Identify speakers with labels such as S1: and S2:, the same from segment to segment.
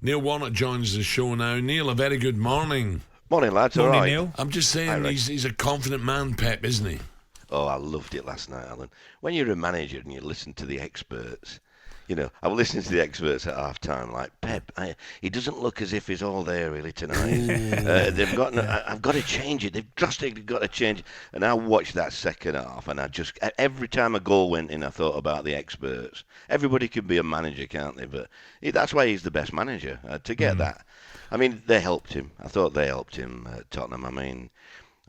S1: Neil Warnock joins the show now. Neil, a very good morning.
S2: Morning, lads.
S3: Morning,
S2: all right.
S3: Neil.
S1: I'm just saying he's a confident man, Pep, isn't he?
S2: Oh, I loved it last night, Alan. When you're a manager and you listen to the experts, you know, I was listening to the experts at half time, like, Pep, he doesn't look as if he's all there really tonight. I've got to change it. They've drastically got to change it. And I watched that second half, and every time a goal went in, I thought about the experts. Everybody can be a manager, can't they? But that's why he's the best manager, to get that. I mean, they helped him. I thought they helped him, Tottenham. I mean,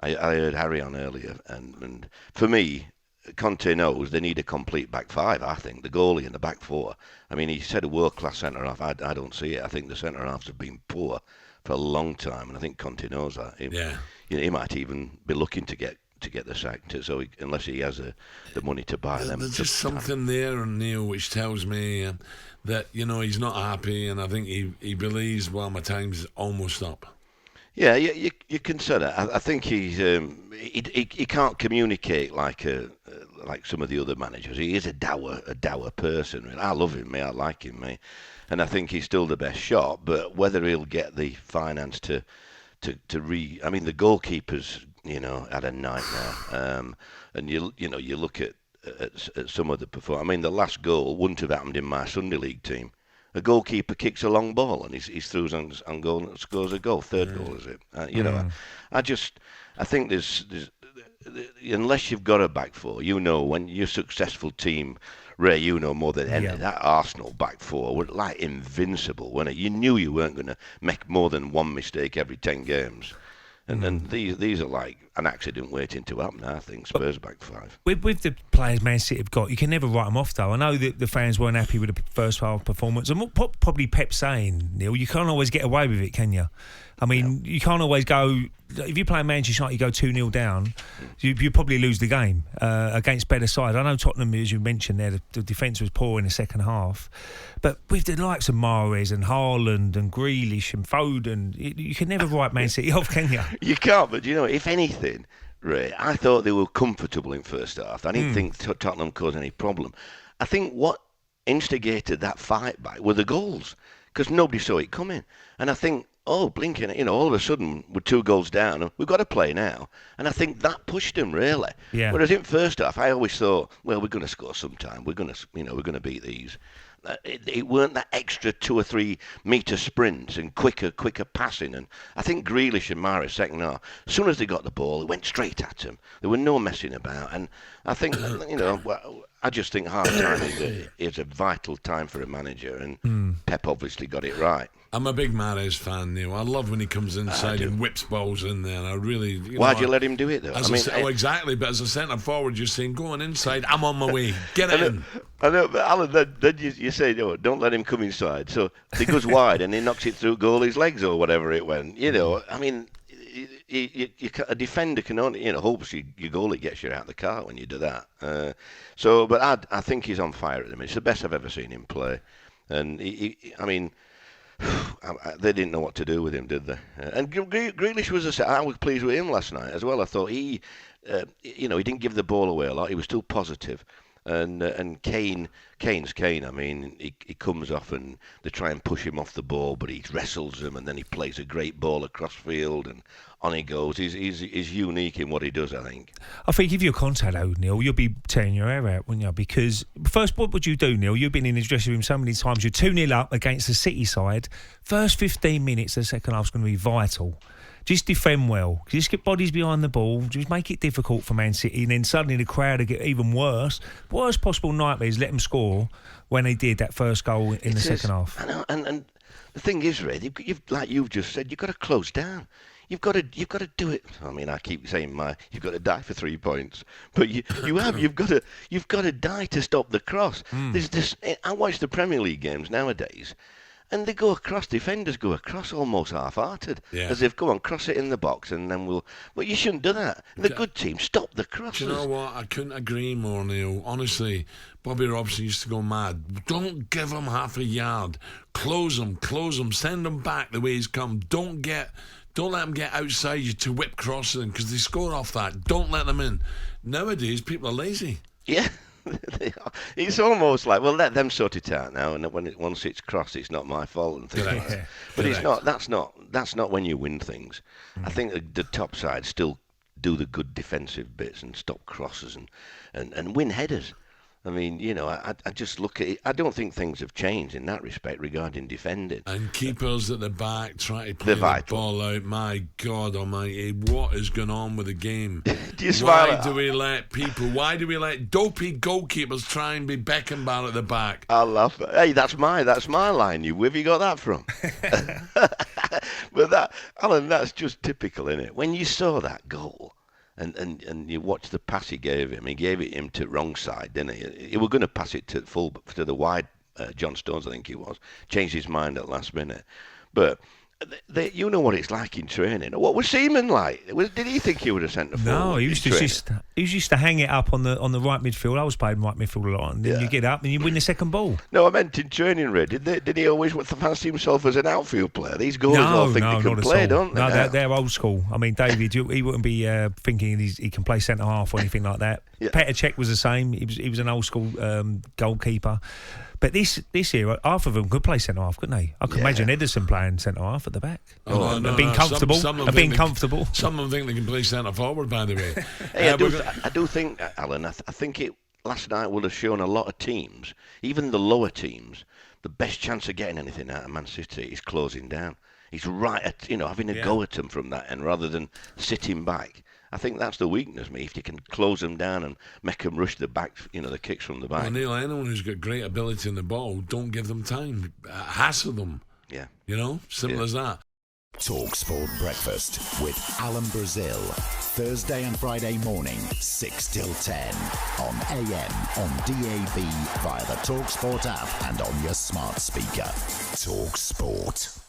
S2: I heard Harry on earlier, and for me, Conte knows they need a complete back five, I think. The goalie and the back four. I mean, he said a world-class centre-half. I don't see it. I think the centre-halves have been poor for a long time, and I think Conte knows that. He might even be looking to get the sack, unless he has the money to buy them.
S1: There's just something there, Neil, which tells me that, he's not happy, and I think he believes, well, my time's almost up.
S2: Yeah, you consider. I think he can't communicate like some of the other managers. He is a dour person. Really. I love him, mate. I like him, mate. And I think he's still the best shot. But whether he'll get the finance I mean, the goalkeepers, had a nightmare. And you look at some of the performance. I mean, the last goal wouldn't have happened in my Sunday League team. A goalkeeper kicks a long ball and he's through on goal and scores a goal. Third goal, is it? I think there's unless you've got a back four, when you're a successful team, Ray, more than any, that Arsenal back four were like invincible, weren't it? You knew you weren't going to make more than one mistake every 10 games. And these are like an accident waiting to happen, I think, Spurs back five.
S3: With the players Man City have got, you can never write them off, though. I know that the fans weren't happy with the first half performance. And what probably Pep's saying, Neil, you can't always get away with it, can you? I mean, you can't always go... If you play Manchester United, you go 2-0 down, you probably lose the game against better side. I know Tottenham, as you mentioned there, the defence was poor in the second half. But with the likes of Mahrez and Haaland and Grealish and Foden, you can never write Man City off, can you?
S2: You can't, but if anything, Ray, I thought they were comfortable in first half. I didn't think Tottenham caused any problem. I think what instigated that fight back were the goals, because nobody saw it coming. And I think, blinking, all of a sudden we're 2 goals down, we've got to play now. And I think that pushed them, really.
S3: Yeah.
S2: Whereas in first half, I always thought, well, we're going to score sometime. We're going to beat these. It weren't that extra 2 or 3 metre sprints and quicker passing. And I think Grealish and Mahrez second half, as soon as they got the ball, it went straight at them. There were no messing about. And I think, I just think half time is a vital time for a manager. And Pep obviously got it right.
S1: I'm a big Mahrez fan, Neil. I love when he comes inside and whips balls in there. I really...
S2: Why'd you let him do it, though?
S1: Exactly. But as a centre-forward, you're saying, going inside, I'm on my way. Get in.
S2: I know, but Alan, then you say, don't let him come inside. So he goes wide and he knocks it through goalie's legs or whatever it went. I mean... a defender can only, hopefully your goalie gets you out of the car when you do that. But I think he's on fire at the minute. It's the best I've ever seen him play. And, they didn't know what to do with him, did they? And Grealish I was pleased with him last night as well. I thought he didn't give the ball away a lot. He was still positive. And Kane's Kane. I mean, he comes off and they try and push him off the ball, but he wrestles them and then he plays a great ball across field and on he goes. He's unique in what he does, I think.
S3: I think if you're Conte, though, Neil, you'll be tearing your hair out, wouldn't you? Because first, what would you do, Neil? You've been in his dressing room so many times. You're 2-0 up against the City side. First 15 minutes of the second half is going to be vital. Just defend well. Just get bodies behind the ball. Just make it difficult for Man City. And then suddenly the crowd will get even worse. Worst possible nightmare is let them score when they did that first goal in the second half.
S2: I know, and the thing is, Ray, like you've just said, you've got to close down. You've got to do it. I mean, I keep saying you've got to die for 3 points, but you've got to die to stop the cross. There's this. I watch the Premier League games nowadays. And they go across, defenders go across almost half-hearted. Yeah. As if, go on, cross it in the box and then we'll... But you shouldn't do that. The good team, stop the crosses.
S1: Do you know what? I couldn't agree more, Neil. Honestly, Bobby Robson used to go mad. Don't give him half a yard. Close him, send him back the way he's come. Don't let them get outside you to whip crossing because they score off that. Don't let them in. Nowadays, people are lazy.
S2: Yeah. It's almost like, well, let them sort it out now, and once it's crossed, it's not my fault and things like that. But it's not. That's not when you win things. I think the top side still do the good defensive bits and stop crosses and win headers. I mean, I just look at it. I don't think things have changed in that respect regarding defending.
S1: And keepers at the back try to play the ball out. My God almighty, what is going on with the game?
S2: Do you smile?
S1: Why do we let dopey goalkeepers try and be Beckenbauer at the back?
S2: I love it. Hey, that's my line. Where have you got that from? But Alan, that's just typical, isn't it? When you saw that goal, and you watch the pass he gave him. He gave it him to wrong side, didn't he? He was going to pass it to the wide John Stones, I think he was. Changed his mind at last minute. But you know what it's like in training. What was Seaman like? Did he think he would have sent the forward?
S3: No, he used to hang it up on the right midfield. I was playing right midfield a lot, and then you get up and you win the second ball.
S2: No, I meant in training, Ray. Did he always fancy himself as an outfield player? These goalies all think they can play, don't they?
S3: No, they're old school. I mean, David, he wouldn't be thinking he can play centre half or anything like that. Yeah. Petr Cech was the same. He was an old school goalkeeper. But this era, half of them could play centre half, couldn't they? I could imagine Ederson playing centre half at the back. Being comfortable. Some of them
S1: think they can play centre forward, by the way.
S2: Hey, I do think, Alan, I think it last night would have shown a lot of teams, even the lower teams, the best chance of getting anything out of Man City is closing down. He's right at having a go at them from that end rather than sitting back. I think that's the weakness, if you can close them down and make them rush the back, the kicks from the back.
S1: Well, Neil, anyone who's got great ability in the ball, don't give them time. Hassle them.
S2: Yeah.
S1: Simple as that.
S4: talkSPORT Breakfast with Alan Brazil. Thursday and Friday morning, 6 till 10. On AM, on DAB, via the talkSPORT app and on your smart speaker. talkSPORT.